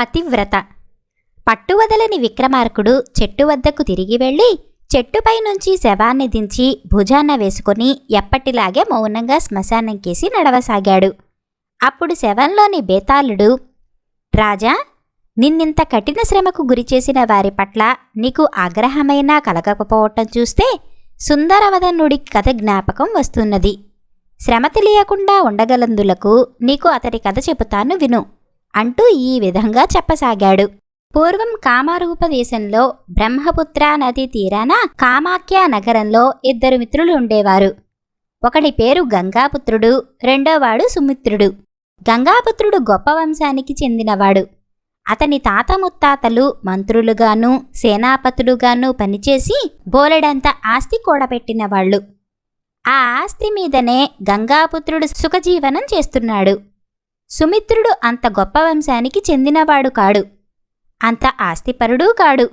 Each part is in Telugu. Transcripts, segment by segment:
పతివ్రత. పట్టువదలని విక్రమార్కుడు చెట్టు వద్దకు తిరిగి వెళ్ళి చెట్టుపై నుంచి శవాన్ని దించి భుజాన వేసుకుని ఎప్పటిలాగే మౌనంగా శ్మశానంకేసి నడవసాగాడు. అప్పుడు శవంలోని బేతాళుడు, రాజా, నిన్నింత కఠిన శ్రమకు గురిచేసిన వారి పట్ల నీకు ఆగ్రహమైనా కలగకపోవటం చూస్తే సుందరవదనుడి కథ జ్ఞాపకం వస్తున్నది. శ్రమ తెలియకుండా ఉండగలందులకు నీకు అతడి కథ చెబుతాను విను అంటూ ఈ విధంగా చెప్పసాగాడు. పూర్వం కామరూప దేశంలో బ్రహ్మపుత్ర నదీ తీరాన కామాఖ్య నగరంలో ఇద్దరు మిత్రులు ఉండేవారు. ఒకడి పేరు గంగాపుత్రుడు, రెండోవాడు సుమిత్రుడు. గంగాపుత్రుడు గొప్ప వంశానికి చెందినవాడు. అతని తాత ముత్తాతలు మంత్రులుగాను సేనాపతులుగాను పనిచేసి బోలెడంత ఆస్తి కూడబెట్టినవాళ్లు. ఆ ఆస్తి మీదనే గంగాపుత్రుడు సుఖజీవనం చేస్తున్నాడు. సుమిత్రుడు అంత గొప్ప వంశానికి చెందినవాడు కాడు, అంత ఆస్తిపరుడూ కాడు.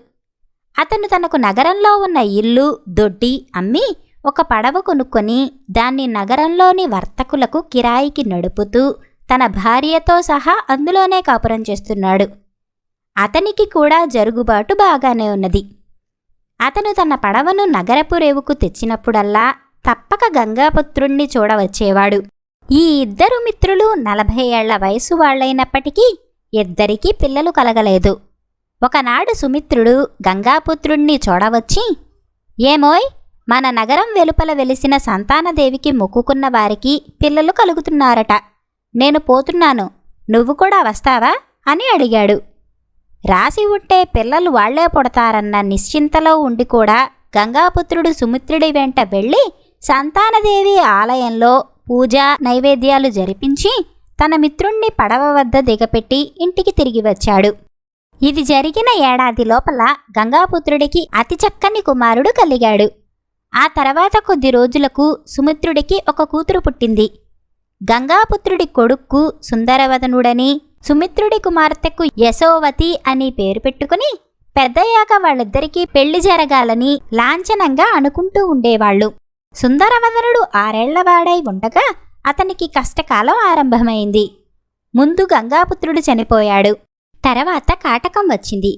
అతను తనకు నగరంలో ఉన్న ఇల్లు దొడ్డి అమ్మి ఒక పడవ కొనుక్కొని దాన్ని నగరంలోని వర్తకులకు కిరాయికి నడుపుతూ తన భార్యతో సహా అందులోనే కాపురం చేస్తున్నాడు. అతనికి కూడా జరుగుబాటు బాగానే ఉన్నది. అతను తన పడవను నగరపు రేవుకు తెచ్చినప్పుడల్లా తప్పక గంగాపుత్రుణ్ణి చూడవచ్చేవాడు. ఈ ఇద్దరు మిత్రులు 40 ఏళ్ల వయసు వాళ్లైనప్పటికీ ఇద్దరికీ పిల్లలు కలగలేదు. ఒకనాడు సుమిత్రుడు గంగాపుత్రుణ్ణి చూడవచ్చి, ఏమోయ్, మన నగరం వెలుపల వెలిసిన సంతానదేవికి మొక్కుకున్న వారికి పిల్లలు కలుగుతున్నారట. నేను పోతున్నాను, నువ్వు కూడా వస్తావా అని అడిగాడు. రాసి ఉంటే పిల్లలు వాళ్లే పుడతారన్న నిశ్చింతలో ఉండి కూడా గంగాపుత్రుడు సుమిత్రుడి వెంట వెళ్ళి సంతానదేవి ఆలయంలో పూజా నైవేద్యాలు జరిపించి తన మిత్రుణ్ణి పడవ వద్ద దిగపెట్టి ఇంటికి తిరిగి వచ్చాడు. ఇది జరిగిన ఏడాది లోపల గంగాపుత్రుడికి అతి చక్కని కుమారుడు కలిగాడు. ఆ తర్వాత కొద్ది రోజులకు సుమిత్రుడికి ఒక కూతురు పుట్టింది. గంగాపుత్రుడి కొడుక్కు సుందరవదనుడని, సుమిత్రుడి కుమార్తెకు యశోవతి అని పేరు పెట్టుకుని పెద్దయ్యాక వాళ్ళిద్దరికీ పెళ్లి జరగాలని లాంఛనంగా అనుకుంటూ ఉండేవాళ్లు. సుందరవదనుడు 6 ఏళ్లవాడై ఉండగా అతనికి కష్టకాలం ఆరంభమైంది. ముందు గంగాపుత్రుడు చనిపోయాడు. తర్వాత కాటకం వచ్చింది.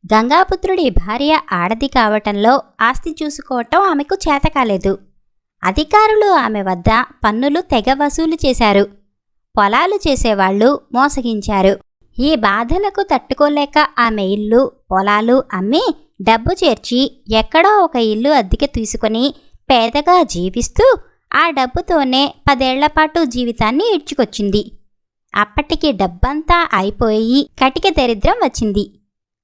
గంగాపుత్రుడి భార్య ఆడది కావటంలో ఆస్తి చూసుకోవటం ఆమెకు చేతకాలేదు. అధికారులు ఆమె వద్ద పన్నులు తెగ వసూలు చేశారు. పొలాలు చేసేవాళ్లు మోసగించారు. ఈ బాధలకు తట్టుకోలేక ఆమె ఇల్లు పొలాలు అమ్మి డబ్బు చేర్చి ఎక్కడో ఒక ఇల్లు అద్దెకి తీసుకుని పేదగా జీవిస్తూ ఆ డబ్బుతోనే 10 ఏళ్లపాటు జీవితాన్ని ఈడ్చుకొచ్చింది. అప్పటికి డబ్బంతా అయిపోయి కటిక దరిద్రం వచ్చింది.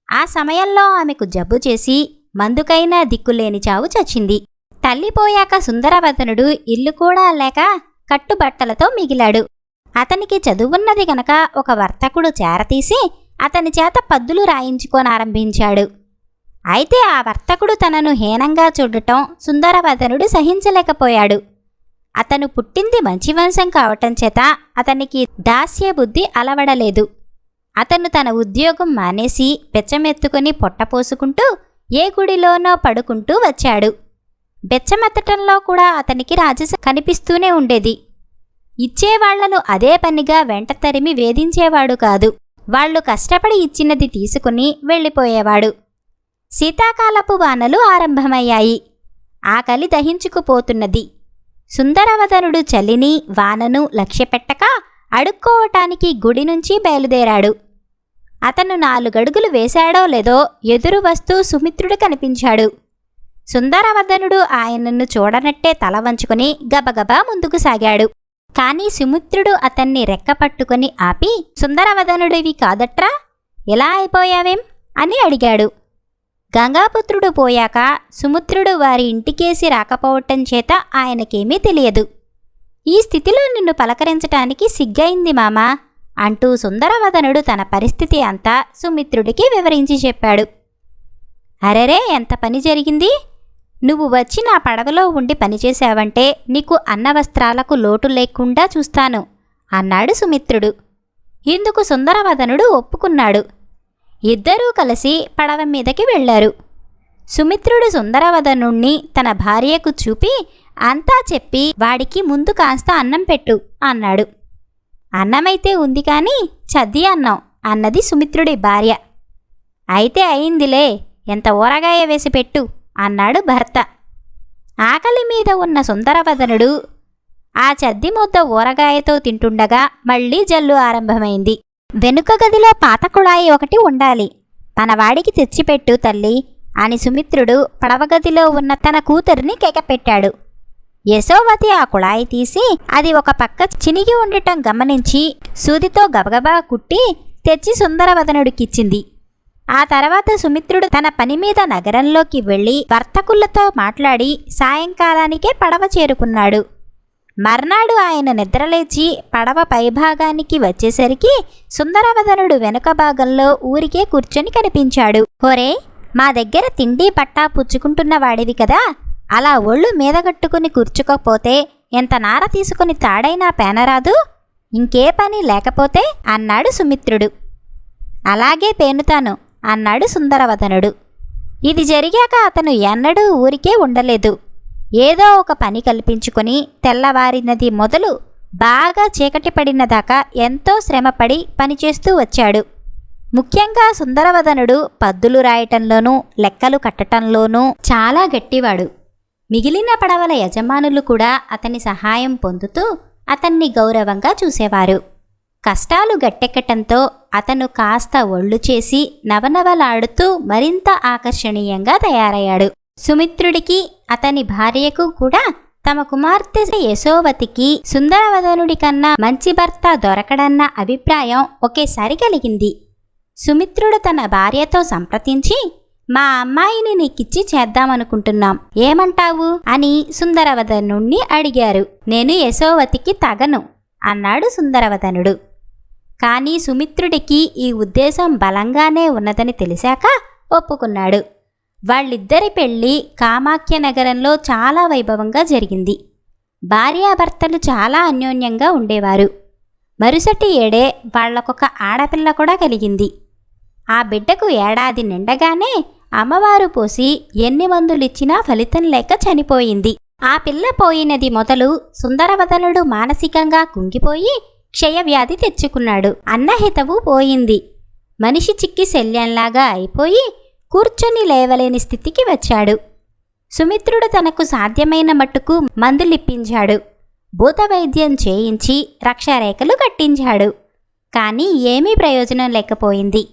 ఆ సమయంలో ఆమెకు జబ్బు చేసి మందుకైనా దిక్కులేని చావు చచ్చింది. తల్లిపోయాక సుందరవదనుడు ఇల్లు కూడా లేక కట్టుబట్టలతో మిగిలాడు. అతనికి చదువున్నది గనక ఒక వర్తకుడు చేరతీసి అతని చేత పద్దులు రాయించుకోనారంభించాడు. అయితే ఆ వర్తకుడు తనను హీనంగా చూడటం సుందరవదనుడు సహించలేకపోయాడు. అతను పుట్టింది మంచి వంశం కావటం చేత అతనికి దాస్య బుద్ధి అలవడలేదు. అతను తన ఉద్యోగం మానేసి బెచ్చమెత్తుకుని పొట్టపోసుకుంటూ ఏ గుడిలోనో పడుకుంటూ వచ్చాడు. బెచ్చమెత్తటంలో కూడా అతనికి రాజస కనిపిస్తూనే ఉండేది. ఇచ్చేవాళ్లను అదే పనిగా వెంట తరిమి వేధించేవాడు కాదు. వాళ్లు కష్టపడి ఇచ్చినది తీసుకుని వెళ్ళిపోయేవాడు. శీతాకాలపు వానలు ఆరంభమయ్యాయి. ఆకలి దహించుకుపోతున్నది. సుందరవదనుడు చలిని వానను లక్ష్యపెట్టక అడుక్కోవటానికి గుడి నుంచి బయలుదేరాడు. అతను 4 అడుగులు వేశాడో లేదో ఎదురు వస్తూ సుమిత్రుడు కనిపించాడు. సుందరవదనుడు ఆయనను చూడనట్టే తల వంచుకుని గబగబా ముందుకు సాగాడు. కాని సుమిత్రుడు అతన్ని రెక్కపట్టుకుని ఆపి, సుందరవదనుడివి కాదట్రా, ఎలా అయిపోయావేం అని అడిగాడు. గంగాపుత్రుడు పోయాక సుమిత్రుడు వారి ఇంటికేసి రాకపోవటం చేత ఆయనకేమీ తెలియదు. ఈ స్థితిలో నిన్ను పలకరించటానికి సిగ్గయింది మామా అంటూ సుందరవదనుడు తన పరిస్థితి అంతా సుమిత్రుడికి వివరించి చెప్పాడు. అరెరే, ఎంత పని జరిగింది! నువ్వు వచ్చి నా పడవలో ఉండి పనిచేశావంటే నీకు అన్నవస్త్రాలకు లోటు లేకుండా చూస్తాను అన్నాడు సుమిత్రుడు. ఇందుకు సుందరవదనుడు ఒప్పుకున్నాడు. ఇద్దరూ కలిసి పడవ మీదకి వెళ్లారు. సుమిత్రుడు సుందరవదనుణ్ణి తన భార్యకు చూపి అంతా చెప్పి వాడికి ముందు కాస్త అన్నం పెట్టు అన్నాడు. అన్నమైతే ఉంది కాని చద్ది అన్నం అన్నది సుమిత్రుడి భార్య. అయితే అయిందిలే, ఎంత ఊరగాయ వేసి పెట్టు అన్నాడు భర్త. ఆకలి మీద ఉన్న సుందరవదనుడు ఆ చద్ది ముద్ద ఊరగాయతో తింటుండగా మళ్లీ జల్లు ఆరంభమైంది. వెనుక గదిలో పాత కుళాయి ఒకటి ఉండాలి, మనవాడికి తెచ్చిపెట్టు తల్లి అని సుమిత్రుడు పడవగదిలో ఉన్న తన కూతురిని కేకపెట్టాడు. యశోవతి ఆ కుళాయి తీసి అది ఒక పక్క చినిగి ఉండటం గమనించి సూదితో గబగబా కుట్టి తెచ్చి సుందరవదనుడికిచ్చింది. ఆ తర్వాత సుమిత్రుడు తన పని మీద నగరంలోకి వెళ్లి వర్తకులతో మాట్లాడి సాయంకాలానికే పడవ చేరుకున్నాడు. మర్నాడు ఆయన నిద్రలేచి పడవ పైభాగానికి వచ్చేసరికి సుందరవదనుడు వెనుక భాగంలో ఊరికే కూర్చొని కనిపించాడు. "ఒరే, మా దగ్గర తిండి పట్టా పుచ్చుకుంటున్న వాడివి కదా, అలా ఒళ్ళు మీదగట్టుకుని కూర్చుకోపోతే ఎంత నార తీసుకుని తాడైనా పేనరాదు, ఇంకే పని లేకపోతే" అన్నాడు సుమిత్రుడు. "అలాగే పేనుతాను" అన్నాడు సుందరవదనుడు. ఇది జరిగాక అతను ఎన్నడూ ఊరికే ఉండలేదు. ఏదో ఒక పని కల్పించుకొని తెల్లవారినది మొదలు బాగా చీకటి పడినదాకా ఎంతో శ్రమపడి పనిచేస్తూ వచ్చాడు. ముఖ్యంగా సుందరవదనుడు పద్దులు రాయటంలోనూ లెక్కలు కట్టటంలోనూ చాలా గట్టివాడు. మిగిలిన పడవల యజమానులు కూడా అతని సహాయం పొందుతూ అతన్ని గౌరవంగా చూసేవారు. కష్టాలు గట్టెక్కటంతో అతను కాస్త ఒళ్ళు చేసి నవనవలాడుతూ మరింత ఆకర్షణీయంగా తయారయ్యాడు. సుమిత్రుడికి అతని భార్యకు కూడా తమ కుమార్తె యశోవతికి సుందరవదనుడి కన్నా మంచి భర్త దొరకడన్న అభిప్రాయం ఒకేసారి కలిగింది. సుమిత్రుడు తన భార్యతో సంప్రదించి, "మా అమ్మాయిని నీకిచ్చి చేద్దామనుకుంటున్నాం, ఏమంటావు?" అని సుందరవదనుణ్ణి అడిగారు. "నేను యశోవతికి తగను" అన్నాడు సుందరవదనుడు. కానీ సుమిత్రుడికి ఈ ఉద్దేశం బలంగానే ఉన్నదని తెలిసాక ఒప్పుకున్నాడు. వాళ్ళిద్దరి పెళ్లి కామాఖ్య నగరంలో చాలా వైభవంగా జరిగింది. భార్యాభర్తలు చాలా అన్యోన్యంగా ఉండేవారు. మరుసటి ఏడే వాళ్లకొక ఆడపిల్ల కూడా కలిగింది. ఆ బిడ్డకు ఏడాది నిండగానే అమ్మవారు పోసి ఎన్ని మందులిచ్చినా ఫలితం లేక చనిపోయింది. ఆ పిల్ల పోయినది మొదలు సుందరవదనుడు మానసికంగా కుంగిపోయి క్షయవ్యాధి తెచ్చుకున్నాడు. అన్నహితవు పోయింది. మనిషి చిక్కి శల్యంలాగా అయిపోయి కూర్చొని లేవలేని స్థితికి వచ్చాడు. సుమిత్రుడు తనకు సాధ్యమైన మట్టుకు మందులిప్పించాడు. భూతవైద్యం చేయించి రక్షారేఖలు కట్టించాడు. కానీ ఏమీ ప్రయోజనం లేకపోయింది.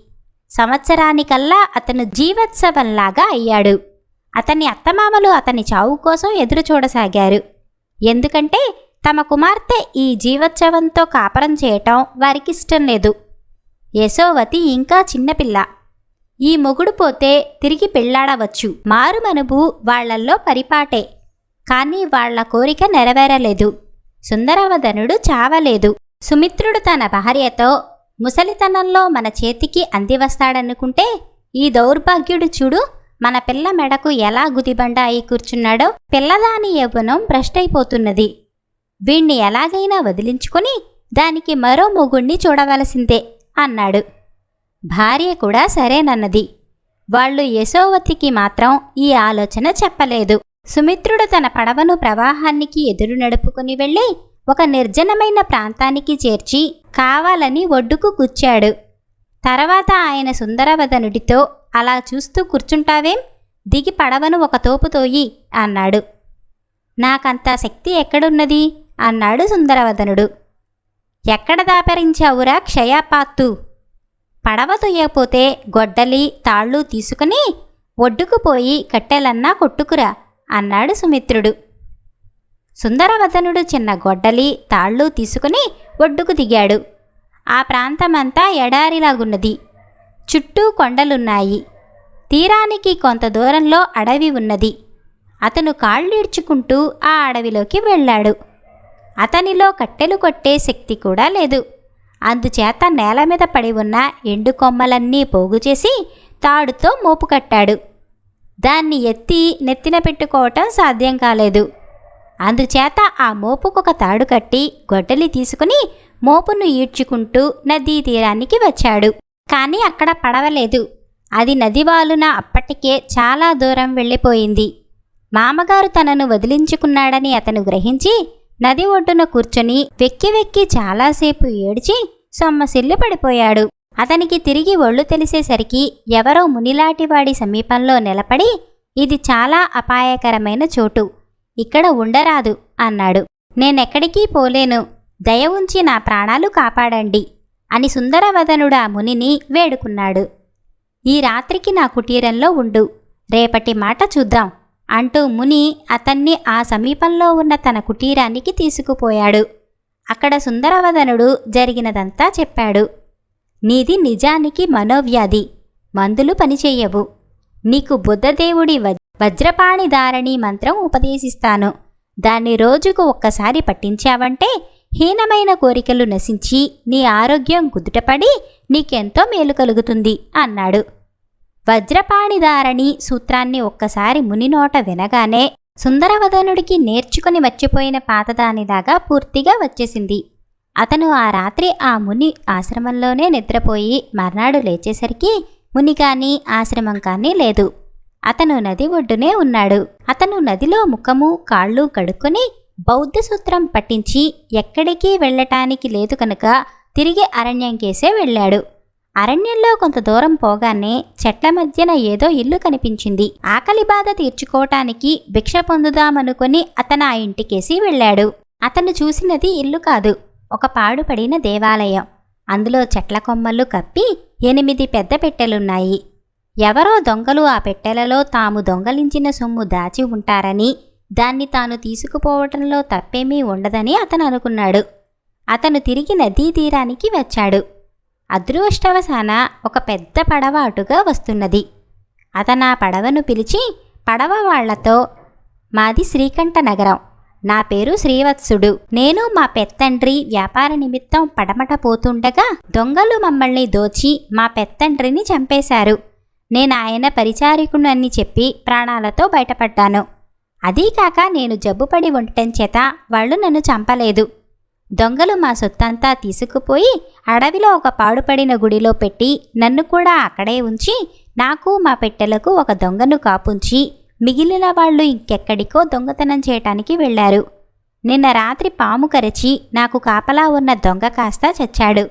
సంవత్సరానికల్లా అతను జీవోత్సవంలాగా అయ్యాడు. అతని అత్తమామలు అతని చావు కోసం ఎదురుచూడసాగారు. ఎందుకంటే తమ కుమార్తె ఈ జీవోత్సవంతో కాపరం చేయటం వారికిష్టం లేదు. యశోవతి ఇంకా చిన్నపిల్ల. ఈ మొగుడు పోతే తిరిగి పెళ్లాడవచ్చు. మారుమనువు వాళ్లల్లో పరిపాటే. కానీ వాళ్ల కోరిక నెరవేరలేదు. సుందరవదనుడు చావలేదు. సుమిత్రుడు తన భార్యతో, "ముసలితనంలో మన చేతికి అందివస్తాడనుకుంటే ఈ దౌర్భాగ్యుడు చూడు, మన పిల్ల మెడకు ఎలా గుదిబండ అయి కూర్చున్నాడో. పిల్లదాని యవ్వనం భ్రష్టైపోతున్నది. వీణ్ణి ఎలాగైనా వదిలించుకొని దానికి మరో మొగుణ్ణి చూడవలసిందే" అన్నాడు. భార్య కూడా సరేనన్నది. వాళ్ళు యశోవతికి మాత్రం ఈ ఆలోచన చెప్పలేదు. సుమిత్రుడు తన పడవను ప్రవాహానికి ఎదురు నడుపుకుని వెళ్ళి ఒక నిర్జనమైన ప్రాంతానికి చేర్చి కావాలని ఒడ్డుకు కూర్చాడు. తర్వాత ఆయన సుందరవదనుడితో, "అలా చూస్తూ కూర్చుంటావేం? దిగి పడవను ఒక తోపుతోయి" అన్నాడు. "నాకంత శక్తి ఎక్కడున్నది?" అన్నాడు సుందరవదనుడు. "ఎక్కడ దాపరించావురా క్షయపాత్తు? పడవ తొయ్యకపోతే గొడ్డలి తాళ్ళు తీసుకుని ఒడ్డుకు పోయి కట్టెలన్నా కొట్టుకురా" అన్నాడు సుమిత్రుడు. సుందరవదనుడు చిన్న గొడ్డలి తాళ్ళు తీసుకుని ఒడ్డుకు దిగాడు. ఆ ప్రాంతమంతా ఎడారిలాగున్నది. చుట్టూ కొండలున్నాయి. తీరానికి కొంత దూరంలో అడవి ఉన్నది. అతను కాళ్ళీడ్చుకుంటూ ఆ అడవిలోకి వెళ్ళాడు. అతనిలో కట్టెలు కొట్టే శక్తి కూడా లేదు. అందుచేత నేల మీద పడి ఉన్న ఎండు కొమ్మలన్నీ పోగుచేసి తాడుతో మోపు కట్టాడు. దాన్ని ఎత్తి నెత్తిన పెట్టుకోవటం సాధ్యం కాలేదు. అందుచేత ఆ మోపుకొక తాడు కట్టి గొడ్డలి తీసుకుని మోపును ఈడ్చుకుంటూ నదీ తీరానికి వచ్చాడు. కానీ అక్కడ పడవలేదు. అది నదివాలున అప్పటికే చాలా దూరం వెళ్ళిపోయింది. మామగారు తనను వదిలించుకున్నాడని అతను గ్రహించి నది ఒడ్డున కూర్చొని వెక్కి వెక్కి చాలాసేపు ఏడ్చి సొమ్మసిల్లి పడిపోయాడు. అతనికి తిరిగి ఒళ్ళు తెలిసేసరికి ఎవరో మునిలాంటివాడి సమీపంలో నిలబడి, ఇది చాలా అపాయకరమైన చోటు, ఇక్కడ ఉండరాదు అన్నాడు. నేనెక్కడికి పోలేను, దయ ఉంచి నా ప్రాణాలు కాపాడండి అని సుందరవదనుడు ఆ మునిని వేడుకున్నాడు. ఈ రాత్రికి నా కుటీరంలో ఉండు, రేపటి మాట చూద్దాం అంటూ ముని అతన్ని ఆ సమీపంలో ఉన్న తన కుటీరానికి తీసుకుపోయాడు. అక్కడ సుందరవదనుడు జరిగినదంతా చెప్పాడు. నీది నిజానికి మనోవ్యాధి, మందులు పనిచేయవు. నీకు బుద్ధదేవుడి వజ్రపాణిధారణి మంత్రం ఉపదేశిస్తాను. దాన్ని రోజుకు ఒక్కసారి పఠించావంటే హీనమైన కోరికలు నశించి నీ ఆరోగ్యం కుదుటపడి నీకెంతో మేలు కలుగుతుంది అన్నాడు. వజ్రపాణిధారణి సూత్రాన్ని ఒక్కసారి ముని నోట వినగానే సుందరవదనుడికి నేర్చుకుని మర్చిపోయిన పాతదానిలాగా పూర్తిగా వచ్చేసింది. అతను ఆ రాత్రి ఆ ముని ఆశ్రమంలోనే నిద్రపోయి మర్నాడు లేచేసరికి ముని కానీ ఆశ్రమం కానీ లేదు. అతను నది ఒడ్డునే ఉన్నాడు. అతను నదిలో ముఖము కాళ్ళు కడుక్కొని బౌద్ధ సూత్రం పట్టించి ఎక్కడికి వెళ్ళటానికి లేదు కనుక తిరిగి అరణ్యంకేసే వెళ్ళాడు. అరణ్యంలో కొంత దూరం పోగానే చెట్ల మధ్యన ఏదో ఇల్లు కనిపించింది. ఆకలి బాధ తీర్చుకోవటానికి భిక్ష పొందుదామనుకొని అతను ఆ ఇంటికేసి వెళ్ళాడు. అతను చూసినది ఇల్లు కాదు, ఒక పాడుపడిన దేవాలయం. అందులో చెట్ల కొమ్మలు కప్పి 8 పెద్ద పెట్టెలున్నాయి. ఎవరో దొంగలు ఆ పెట్టెలలో తాము దొంగలించిన సొమ్ము దాచి ఉంటారని, దాన్ని తాను తీసుకుపోవటంలో తప్పేమీ ఉండదని అతను అనుకున్నాడు. అతను తిరిగి నదీ తీరానికి వచ్చాడు. అదృష్టవశాన ఒక పెద్ద పడవ అటుగా వస్తున్నది. అతను ఆ పడవను పిలిచి పడవ వాళ్లతో, మాది శ్రీకంఠ నగరం, నా పేరు శ్రీవత్సుడు. నేను మా పెత్తండ్రి వ్యాపార నిమిత్తం పడమట పోతుండగా దొంగలు మమ్మల్ని దోచి మా పెత్తండ్రిని చంపేశారు. నేను ఆయన పరిచారికునని చెప్పి ప్రాణాలతో బయటపడ్డాను. అదీకాక నేను జబ్బుపడి ఉండటం చేత వాళ్ళు నన్ను చంపలేదు. దొంగలు మా సొత్తంతా తీసుకుపోయి అడవిలో ఒక పాడుపడిన గుడిలో పెట్టి నన్ను కూడా అక్కడే ఉంచి నాకు మా పెట్టెలకు ఒక దొంగను కాపుంచి మిగిలిన వాళ్ళు ఇంకెక్కడికో దొంగతనం చేయటానికి వెళ్లారు. నిన్న రాత్రి పాము కరచి నాకు కాపలా ఉన్న దొంగ కాస్త చచ్చాడు.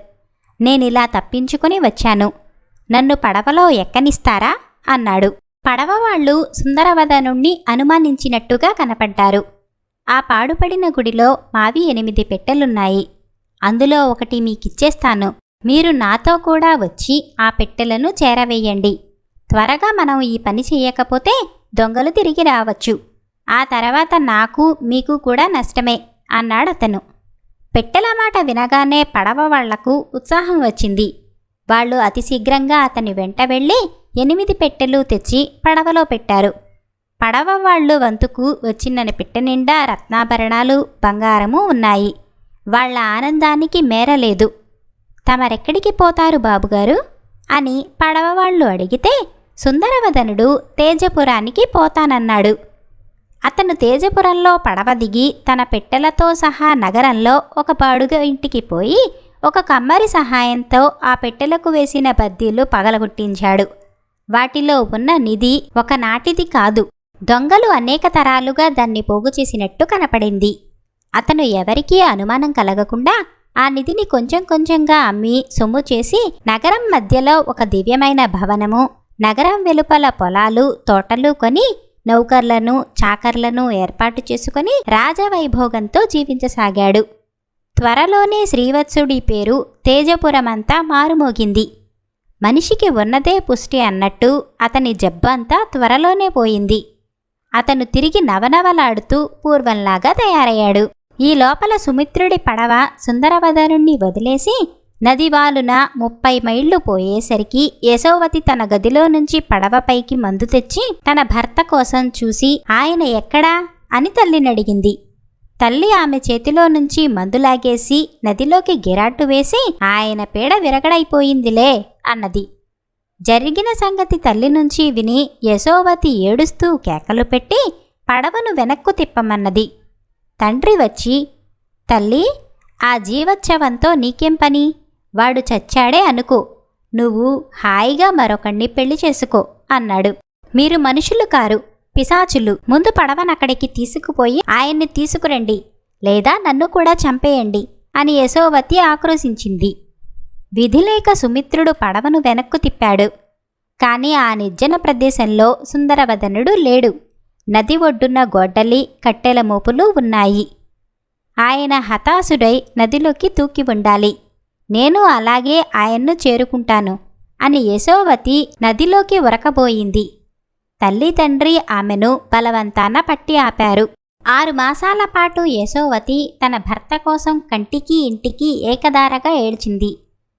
నేనిలా తప్పించుకుని వచ్చాను. నన్ను పడవలో ఎక్కనిస్తారా అన్నాడు. పడవవాళ్లు సుందరవదనుణ్ణి అనుమానించినట్టుగా కనపడ్డారు. ఆ పాడుపడిన గుడిలో మావి 8 పెట్టెలున్నాయి. అందులో ఒకటి మీకిచ్చేస్తాను. మీరు నాతో కూడా వచ్చి ఆ పెట్టెలను చేరవేయండి. త్వరగా మనం ఈ పని చెయ్యకపోతే దొంగలు తిరిగి రావచ్చు. ఆ తర్వాత నాకు మీకు కూడా నష్టమే అన్నాడతను. పెట్టెల మాట వినగానే పడవ వాళ్లకు ఉత్సాహం వచ్చింది. వాళ్ళు అతి శీఘ్రంగా అతని వెంట వెళ్ళి 8 పెట్టెలు తెచ్చి పడవలో పెట్టారు. పడవ వాళ్ళు వంతుకు వచ్చిన పెట్టె నిండా రత్నాభరణాలు బంగారము ఉన్నాయి. వాళ్ల ఆనందానికి మేరలేదు. తమరెక్కడికి పోతారు బాబుగారు అని పడవవాళ్లు అడిగితే సుందరవదనుడు తేజపురానికి పోతానన్నాడు. అతను తేజపురంలో పడవ దిగి తన పెట్టెలతో సహా నగరంలో ఒక బాడుగ ఇంటికి పోయి ఒక కమ్మరి సహాయంతో ఆ పెట్టెలకు వేసిన బద్దీలు పగలగొట్టించాడు. వాటిలో ఉన్న నిధి ఒకనాటిది కాదు. దొంగలు అనేక తరాలుగా దాన్ని పోగు చేసినట్టు కనపడింది. అతను ఎవరికీ అనుమానం కలగకుండా ఆ నిధిని కొంచెం కొంచెంగా అమ్మి సొమ్ము చేసి నగరం మధ్యలో ఒక దివ్యమైన భవనము, నగరం వెలుపల పొలాలు తోటలు కొని నౌకర్లను చాకర్లను ఏర్పాటు చేసుకుని రాజవైభోగంతో జీవించసాగాడు. త్వరలోనే శ్రీవత్సుడి పేరు తేజపురమంతా మారుమోగింది. మనిషికి ఉన్నదే పుష్టి అన్నట్టు అతని జబ్బంతా త్వరలోనే పోయింది. అతను తిరిగి నవనవలాడుతూ పూర్వంలాగా తయారయ్యాడు. ఈ లోపల సుమిత్రుడి పడవ సుందరవదనుణ్ణి వదిలేసి నదివాలున 30 మైళ్ళు పోయేసరికి యశోవతి తన గదిలో నుంచి పడవపైకి మందు తెచ్చి తన భర్త కోసం చూసి ఆయన ఎక్కడా అని తల్లినడిగింది. తల్లి ఆమె చేతిలో నుంచి మందులాగేసి నదిలోకి గిరాటు వేసి ఆయన పీడ విరగడైపోయిందిలే అన్నది. జరిగిన సంగతి తల్లి నుంచి విని యశోవతి ఏడుస్తూ కేకలు పెట్టి పడవను వెనక్కు తిప్పమన్నది. తండ్రి వచ్చి, తల్లి, ఆ జీవోత్సవంతో నీకేం పని? వాడు చచ్చాడే అనుకో, నువ్వు హాయిగా మరొకణ్ణి పెళ్లి చేసుకో అన్నాడు. మీరు మనుషులు కారు, పిశాచులు. ముందు పడవనక్కడికి తీసుకుపోయి ఆయన్ని తీసుకురండి, లేదా నన్ను కూడా చంపేయండి అని యశోవతి ఆక్రోశించింది. విధిలేక సుమిత్రుడు పడవను వెనక్కు తిప్పాడు. కాని ఆ నిర్జన ప్రదేశంలో సుందరవదనుడు లేడు. నది ఒడ్డున గొడ్డలి, కట్టెల మోపులు ఉన్నాయి. ఆయన హతాశుడై నదిలోకి తూకి ఉండాలి. నేను అలాగే ఆయన్ను చేరుకుంటాను అని యశోవతి నదిలోకి ఉరకబోయింది. తల్లి తండ్రి ఆమెను బలవంతాన పట్టి ఆపారు. 6 మాసాల పాటు యశోవతి తన భర్త కోసం కంటికి ఇంటికి ఏకదారగా ఏడ్చింది.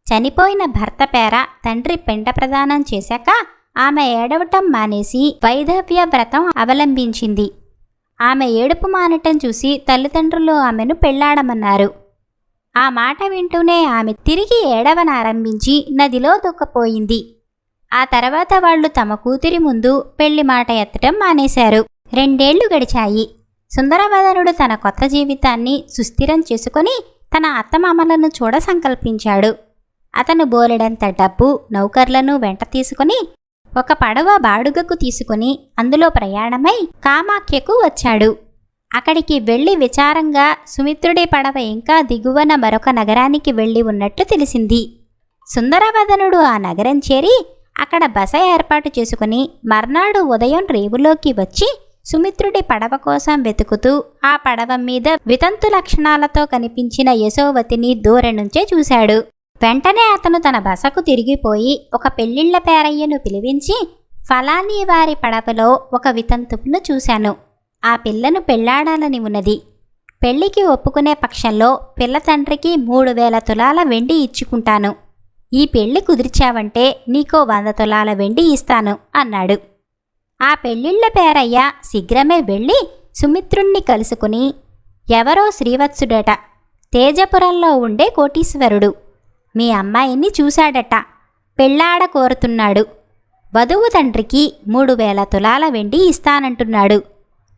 చనిపోయిన భర్త పేర తండ్రి పిండ ప్రదానం చేశాక ఆమె ఏడవటం మానేసి వైధవ్య వ్రతం అవలంబించింది. ఆమె ఏడుపు మానటం చూసి తల్లిదండ్రులు ఆమెను పెళ్లాడమన్నారు. ఆ మాట వింటూనే ఆమె తిరిగి ఏడవనారంభించి నదిలో దూకపోయింది. ఆ తర్వాత వాళ్లు తమ కూతురి ముందు పెళ్లి మాట ఎత్తటం మానేశారు. 2 ఏళ్లు గడిచాయి. సుందరవదనుడు తన కొత్త జీవితాన్ని సుస్థిరం చేసుకుని తన అత్తమామలను చూడ సంకల్పించాడు. అతను బోలెడంత డబ్బు, నౌకర్లను వెంట తీసుకుని ఒక పడవ బాడుగకు తీసుకుని అందులో ప్రయాణమై కామాఖ్యకు వచ్చాడు. అక్కడికి వెళ్లి విచారంగా సుమిత్రుడి పడవ ఇంకా దిగువన మరొక నగరానికి వెళ్లి ఉన్నట్టు తెలిసింది. సుందరవదనుడు ఆ నగరం చేరి అక్కడ బస ఏర్పాటు చేసుకుని మర్నాడు ఉదయం రేవులోకి వచ్చి సుమిత్రుడి పడవ కోసం వెతుకుతూ ఆ పడవ మీద వితంతు లక్షణాలతో కనిపించిన యశోవతిని దూరం నుంచే చూశాడు. వెంటనే అతను తన బసకు తిరిగిపోయి ఒక పెళ్లిళ్ల పేరయ్యను పిలిపించి, ఫలాని వారి పడవలో ఒక వితంతువును చూశాను. ఆ పిల్లను పెళ్లాడాలని ఉన్నది. పెళ్లికి ఒప్పుకునే పక్షంలో పిల్ల తండ్రికి 3000 తులాల వెండి ఇచ్చుకుంటాను. ఈ పెళ్లి కుదిర్చావంటే నీకో 100 తులాల వెండి ఇస్తాను అన్నాడు. ఆ పెళ్లిళ్ల పేరయ్య శీఘ్రమే వెళ్ళి సుమిత్రుణ్ణి కలుసుకుని, ఎవరో శ్రీవత్సుడట, తేజపురంలో ఉండే కోటీశ్వరుడు, మీ అమ్మాయిని చూశాడట, పెళ్లాడ కోరుతున్నాడు. వధువు తండ్రికి 3000 తులాల వెండి ఇస్తానంటున్నాడు.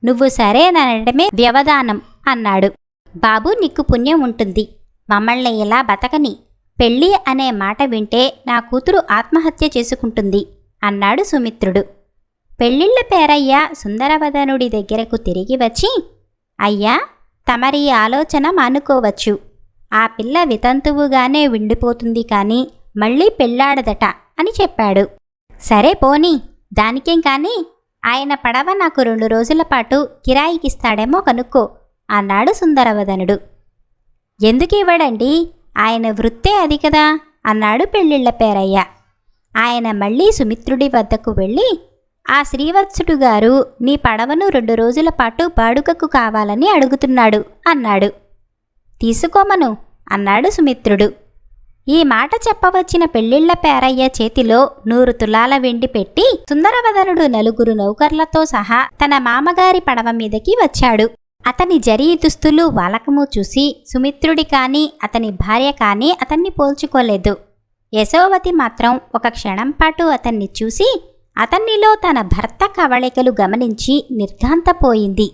నువ్వు సరేననడమే వ్యవధానం అన్నాడు. బాబు, నీకు పుణ్యం ఉంటుంది. మమ్మల్ని ఇలా బతకని. పెళ్ళి అనే మాట వింటే నా కూతురు ఆత్మహత్య చేసుకుంటుంది అన్నాడు సుమిత్రుడు. పెళ్లిళ్ల పేరయ్య సుందరవదనుడి దగ్గరకు తిరిగి వచ్చి, అయ్యా, తమరి ఆలోచన మానుకోవచ్చు. ఆ పిల్ల వితంతువుగానే విండిపోతుంది కాని మళ్ళీ పెళ్లాడదట అని చెప్పాడు. సరే పోనీ, దానికేం కాని ఆయన పడవ నాకు 2 రోజుల పాటు కిరాయికిస్తాడేమో కనుక్కో అన్నాడు సుందరవదనుడు. ఎందుకివ్వడండి, ఆయన వృత్తే అది కదా అన్నాడు పెళ్లిళ్ల పేరయ్య. ఆయన మళ్ళీ సుమిత్రుడి వద్దకు వెళ్ళి, ఆ శ్రీవత్సుడు గారు నీ పడవను 2 రోజుల పాటు బాడుగకు కావాలని అడుగుతున్నాడు అన్నాడు. తీసుకోమను అన్నాడు సుమిత్రుడు. ఈ మాట చెప్పవచ్చిన పెళ్లిళ్ల పేరయ్య చేతిలో 100 తులాల వెండి పెట్టి సుందరవదనుడు 4 నౌకర్లతో సహా తన మామగారి పడవ మీదకి వచ్చాడు. అతని జరీ దుస్తులు వాలకము చూసి సుమిత్రుడి కాని అతని భార్య కాని అతన్ని పోల్చుకోలేదు. యశోవతి మాత్రం ఒక క్షణం పాటు అతన్ని చూసి అతన్నిలో తన భర్త కవళికలు గమనించి నిర్ఘాంతపోయింది.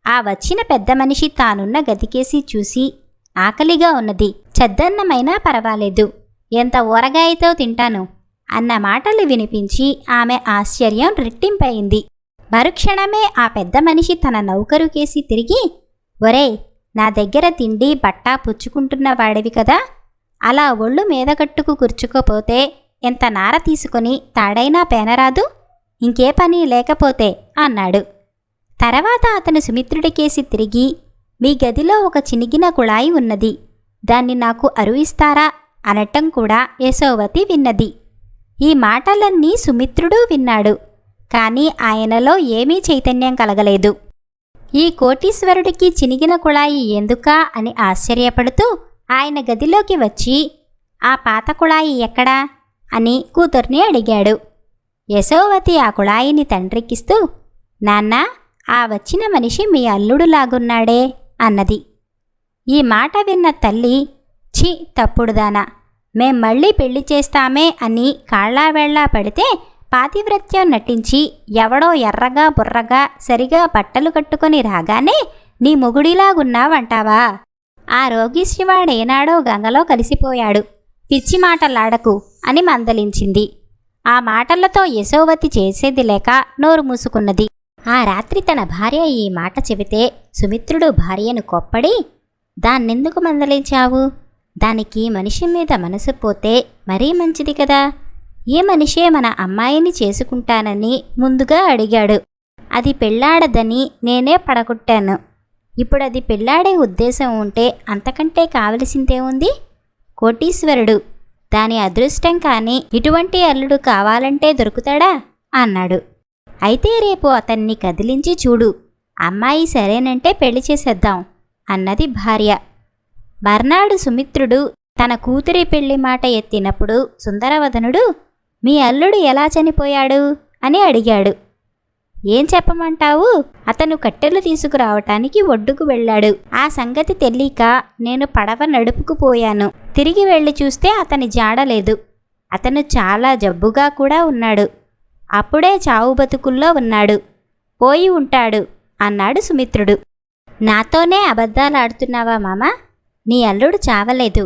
ఆ వచ్చిన పెద్ద మనిషి తానున్న గదికేసి చూసి, ఆకలిగా ఉన్నది, చెద్దన్నమైనా పర్వాలేదు, ఎంత ఊరగాయతో తింటాను అన్న మాటలు వినిపించి ఆమె ఆశ్చర్యం రెట్టింపయింది. మరుక్షణమే ఆ పెద్ద మనిషి తన నౌకరుకేసి తిరిగి, ఒరేయ్, నా దగ్గర తిండి బట్టా పుచ్చుకుంటున్న వాడివి కదా, అలా ఒళ్ళు మీదగట్టుకు కూర్చుకోపోతే ఎంత నార తీసుకుని తాడైనా పేనరాదు, ఇంకే పని లేకపోతే అన్నాడు. తర్వాత అతను సుమిత్రుడికేసి తిరిగి, మీ గదిలో ఒక చినిగిన కుళాయి ఉన్నది, దాన్ని నాకు అరువిస్తారా అనటం కూడా యశోవతి విన్నది. ఈ మాటలన్నీ సుమిత్రుడు విన్నాడు. కాని ఆయనలో ఏమీ చైతన్యం కలగలేదు. ఈ కోటీశ్వరుడికి చినిగిన కుళాయి ఎందుకా అని ఆశ్చర్యపడుతూ ఆయన గదిలోకి వచ్చి, ఆ పాత కుళాయి ఎక్కడా అని కూతుర్ని అడిగాడు. యశోవతి ఆ కుళాయిని తండ్రికిస్తూ, నాన్నా, ఆ వచ్చిన మనిషి మీ అల్లుడులాగున్నాడే అన్నది. ఈ మాట విన్న తల్లి, ఛీ తప్పుడుదానా, మేం మళ్ళీ పెళ్లి చేస్తామే అని కాళ్లావేళ్లా పడితే పాతివ్రత్యం నటించి ఎవడో ఎర్రగా బుర్రగా సరిగా బట్టలు కట్టుకొని రాగానే నీ మొగుడిలాగున్నావంటావా? ఆ రోగిష్టివాడేనాడో గంగలో కలిసిపోయాడు, పిచ్చి మాటలాడకు అని మందలించింది. ఆ మాటలతో యశోవతి చేసేది లేక నోరు మూసుకున్నది. ఆ రాత్రి తన భార్య ఈ మాట చెబితే సుమిత్రుడు భార్యను కొప్పడి, దాన్నెందుకు మందలించావు? దానికి మనిషి మీద మనసు పోతే మరీ మంచిది కదా. ఈ మనిషే మన అమ్మాయిని చేసుకుంటానని ముందుగా అడిగాడు. అది పెళ్ళాడదని నేనే పడగొట్టాను. ఇప్పుడు అది పెళ్ళాడే ఉద్దేశం ఉంటే అంతకంటే కావలసిందే ఉంది. కోటీశ్వరుడు, దాని అదృష్టం కానీ ఇటువంటి అల్లుడు కావాలంటే దొరుకుతాడా అన్నాడు. అయితే రేపు అతన్ని కదిలించి చూడు, అమ్మాయి సరేనంటే పెళ్లి చేసేద్దాం అన్నది భార్య. మర్నాడు సుమిత్రుడు తన కూతురి పెళ్లి మాట ఎత్తినప్పుడు సుందరవదనుడు, మీ అల్లుడు ఎలా చనిపోయాడు అని అడిగాడు. ఏం చెప్పమంటావు, అతను కట్టెలు తీసుకురావటానికి ఒడ్డుకు వెళ్ళాడు. ఆ సంగతి తెలియక నేను పడవ నడుపుకుపోయాను. తిరిగి వెళ్ళి చూస్తే అతని జాడలేదు. అతను చాలా జబ్బుగా కూడా ఉన్నాడు. అప్పుడే చావు బతుకుల్లో ఉన్నాడు. పోయి ఉంటాడు అన్నాడు సుమిత్రుడు. నాతోనే అబద్ధాలాడుతున్నావా మామ? నీ అల్లుడు చావలేదు,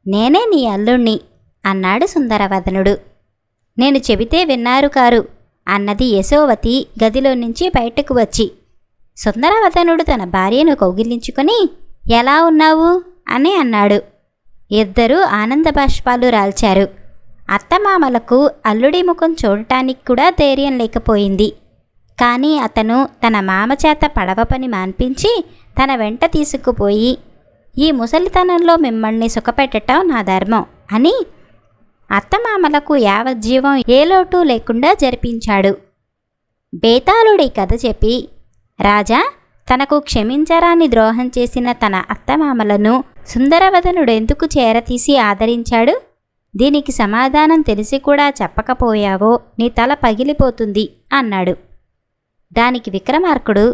నేనే నీ అల్లుణ్ణి అన్నాడు సుందరవదనుడు. నేను చెబితే విన్నారు కారు అన్నది యశోవతి గదిలో నుంచి బయటకు వచ్చి. సుందరవదనుడు తన భార్యను కౌగిలించుకొని ఎలా ఉన్నావు అని అన్నాడు. ఇద్దరూ ఆనంద బాష్పాలు రాల్చారు. అత్తమామలకు అల్లుడి ముఖం చూడటానికి కూడా ధైర్యం లేకపోయింది. కానీ అతను తన మామ చేత పడవ పని మాన్పించి తన వెంట తీసుకుపోయి, ఈ ముసలితనంలో మిమ్మల్ని సుఖపెట్టడం నా ధర్మం అని అత్తమామలకు యావజ్జీవం ఏ లోటు లేకుండా జరిపించాడు. బేతాళుడి కథ చెప్పి, రాజా, తనకు క్షమించరాని ద్రోహం చేసిన తన అత్తమామలను సుందరవదనుడెందుకు చేరతీసి ఆదరించాడు? దీనికి సమాధానం తెలిసి కూడా చెప్పకపోయావో నీ తల పగిలిపోతుంది అన్నాడు. దానికి విక్రమార్కుడు,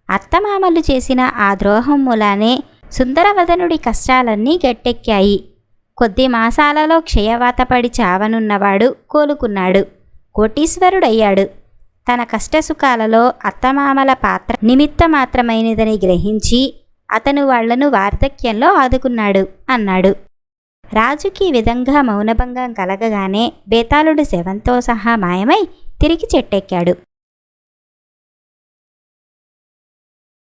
అత్తమామలు చేసిన ఆ ద్రోహం మూలానే సుందరవదనుడి కష్టాలన్నీ గట్టెక్కాయి. కొద్ది మాసాలలో క్షయవాతపడి చావనున్నవాడు కోలుకున్నాడు, కోటీశ్వరుడయ్యాడు. తన కష్టసుఖాలలో అత్తమామల పాత్ర నిమిత్త మాత్రమైనదని గ్రహించి అతను వాళ్లను వార్ధక్యంలో ఆదుకున్నాడు అన్నాడు. రాజుకి ఈ విధంగా మౌనభంగం కలగగానే బేతాళుడు శవంతో సహా మాయమై తిరిగి చెట్టెక్కాడు.